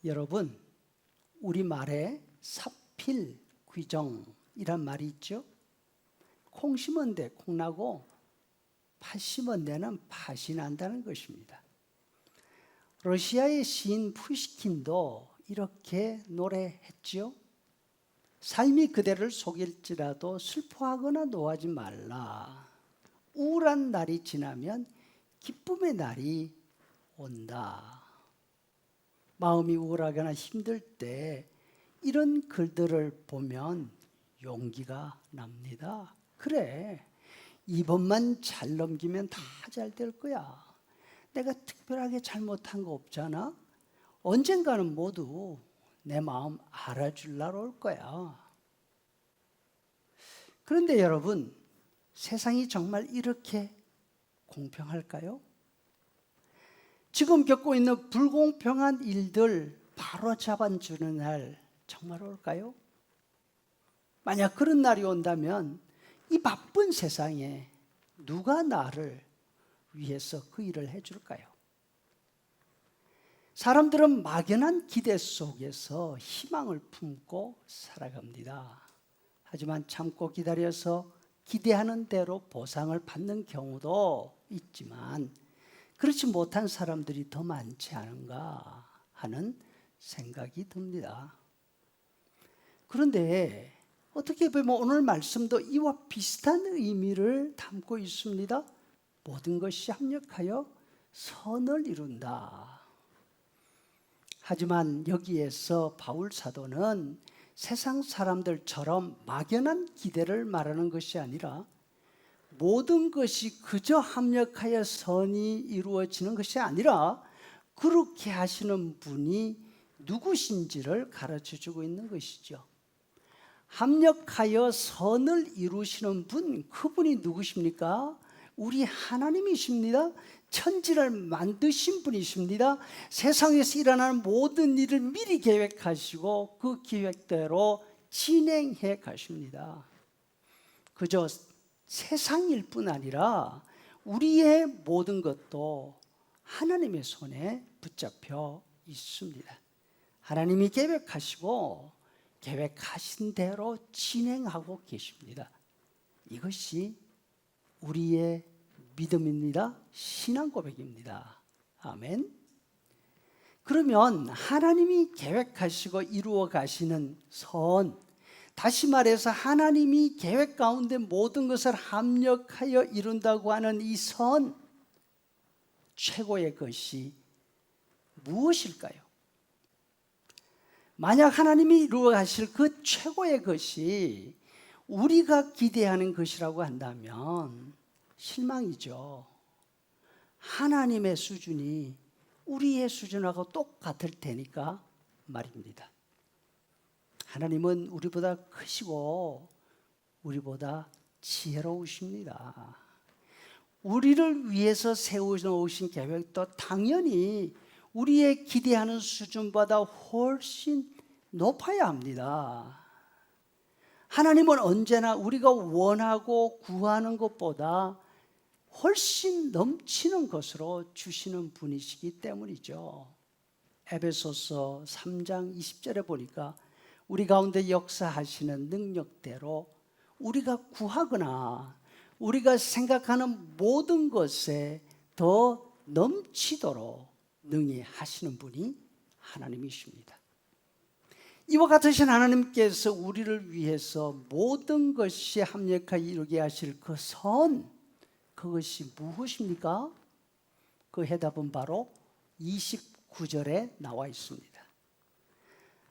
여러분, 우리말에 사필귀정이란 말이 있죠. 콩 심은 데 콩 나고 팥 심은 데는 팥이 난다는 것입니다. 러시아의 시인 푸시킨도 이렇게 노래했지요. 삶이 그대를 속일지라도 슬퍼하거나 노하지 말라. 우울한 날이 지나면 기쁨의 날이 온다. 마음이 우울하거나 힘들 때 이런 글들을 보면 용기가 납니다. 그래, 이번만 잘 넘기면 다 잘 될 거야. 내가 특별하게 잘못한 거 없잖아. 언젠가는 모두 내 마음 알아줄 날 올 거야. 그런데 여러분, 세상이 정말 이렇게 공평할까요? 지금 겪고 있는 불공평한 일들 바로 잡아주는 날 정말 올까요? 만약 그런 날이 온다면 이 바쁜 세상에 누가 나를 위해서 그 일을 해줄까요? 사람들은 막연한 기대 속에서 희망을 품고 살아갑니다. 하지만 참고 기다려서 기대하는 대로 보상을 받는 경우도 있지만 그렇지 못한 사람들이 더 많지 않은가 하는 생각이 듭니다. 그런데 어떻게 보면 오늘 말씀도 이와 비슷한 의미를 담고 있습니다. 모든 것이 합력하여 선을 이룬다. 하지만 여기에서 바울 사도는 세상 사람들처럼 막연한 기대를 말하는 것이 아니라 모든 것이 그저 합력하여 선이 이루어지는 것이 아니라 그렇게 하시는 분이 누구신지를 가르쳐주고 있는 것이죠. 합력하여 선을 이루시는 분, 그분이 누구십니까? 우리 하나님이십니다. 천지를 만드신 분이십니다. 세상에서 일어나는 모든 일을 미리 계획하시고 그 계획대로 진행해 가십니다. 그저 세상일 뿐 아니라 우리의 모든 것도 하나님의 손에 붙잡혀 있습니다. 하나님이 계획하시고 계획하신 대로 진행하고 계십니다. 이것이 우리의 믿음입니다. 신앙 고백입니다. 아멘. 그러면 하나님이 계획하시고 이루어 가시는 선, 다시 말해서 하나님이 계획 가운데 모든 것을 합력하여 이룬다고 하는 이 선, 최고의 것이 무엇일까요? 만약 하나님이 이루어 가실 그 최고의 것이 우리가 기대하는 것이라고 한다면 실망이죠. 하나님의 수준이 우리의 수준하고 똑같을 테니까 말입니다. 하나님은 우리보다 크시고 우리보다 지혜로우십니다. 우리를 위해서 세워놓으신 계획도 당연히 우리의 기대하는 수준보다 훨씬 높아야 합니다. 하나님은 언제나 우리가 원하고 구하는 것보다 훨씬 넘치는 것으로 주시는 분이시기 때문이죠. 에베소서 3장 20절에 보니까 우리 가운데 역사하시는 능력대로 우리가 구하거나 우리가 생각하는 모든 것에 더 넘치도록 능히 하시는 분이 하나님이십니다. 이와 같으신 하나님께서 우리를 위해서 모든 것이 합력하여 이루게 하실 그 선, 그것이 무엇입니까? 그 해답은 바로 29절에 나와 있습니다.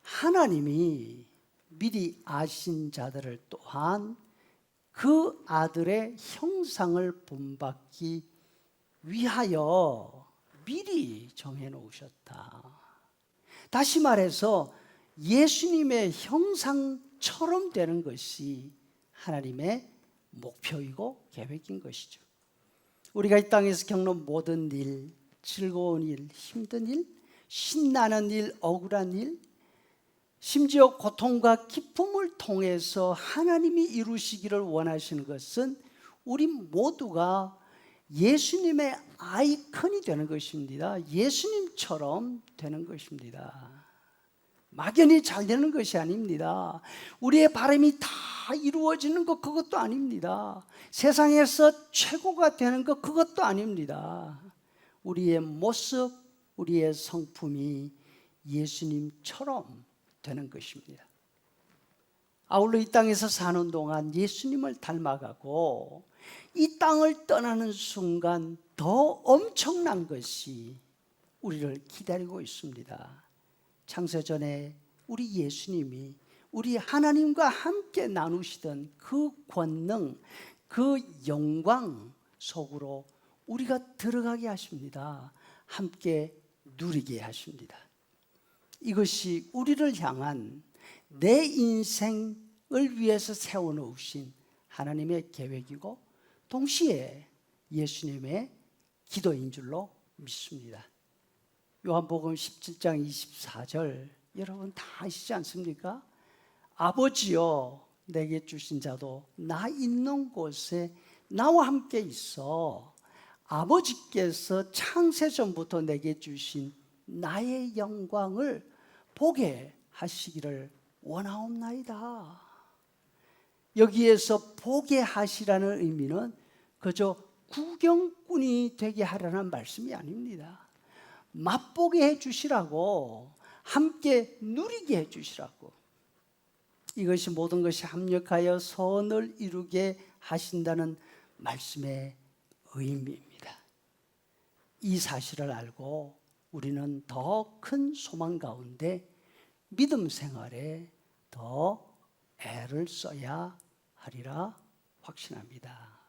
하나님이 미리 아신 자들을 또한 그 아들의 형상을 본받기 위하여 미리 정해놓으셨다. 다시 말해서 예수님의 형상처럼 되는 것이 하나님의 목표이고 계획인 것이죠. 우리가 이 땅에서 겪는 모든 일, 즐거운 일, 힘든 일, 신나는 일, 억울한 일, 심지어 고통과 기쁨을 통해서 하나님이 이루시기를 원하시는 것은 우리 모두가 예수님의 아이콘이 되는 것입니다. 예수님처럼 되는 것입니다. 막연히 잘 되는 것이 아닙니다. 우리의 바람이 다 이루어지는 것 그것도 아닙니다. 세상에서 최고가 되는 것 그것도 아닙니다. 우리의 모습, 우리의 성품이 예수님처럼 되는 것입니다. 아울러 이 땅에서 사는 동안 예수님을 닮아가고 이 땅을 떠나는 순간 더 엄청난 것이 우리를 기다리고 있습니다. 창세전에 우리 예수님이 우리 하나님과 함께 나누시던 그 권능, 그 영광 속으로 우리가 들어가게 하십니다. 함께 누리게 하십니다. 이것이 우리를 향한 내 인생을 위해서 세워놓으신 하나님의 계획이고 동시에 예수님의 기도인 줄로 믿습니다. 요한복음 17장 24절 여러분 다 아시지 않습니까? 아버지여 내게 주신 자도 나 있는 곳에 나와 함께 있어 아버지께서 창세전부터 내게 주신 나의 영광을 보게 하시기를 원하옵나이다. 여기에서 보게 하시라는 의미는 그저 구경꾼이 되게 하라는 말씀이 아닙니다. 맛보게 해주시라고, 함께 누리게 해주시라고. 이것이 모든 것이 합력하여 선을 이루게 하신다는 말씀의 의미입니다. 이 사실을 알고 우리는 더 큰 소망 가운데 믿음 생활에 더 애를 써야 하리라 확신합니다.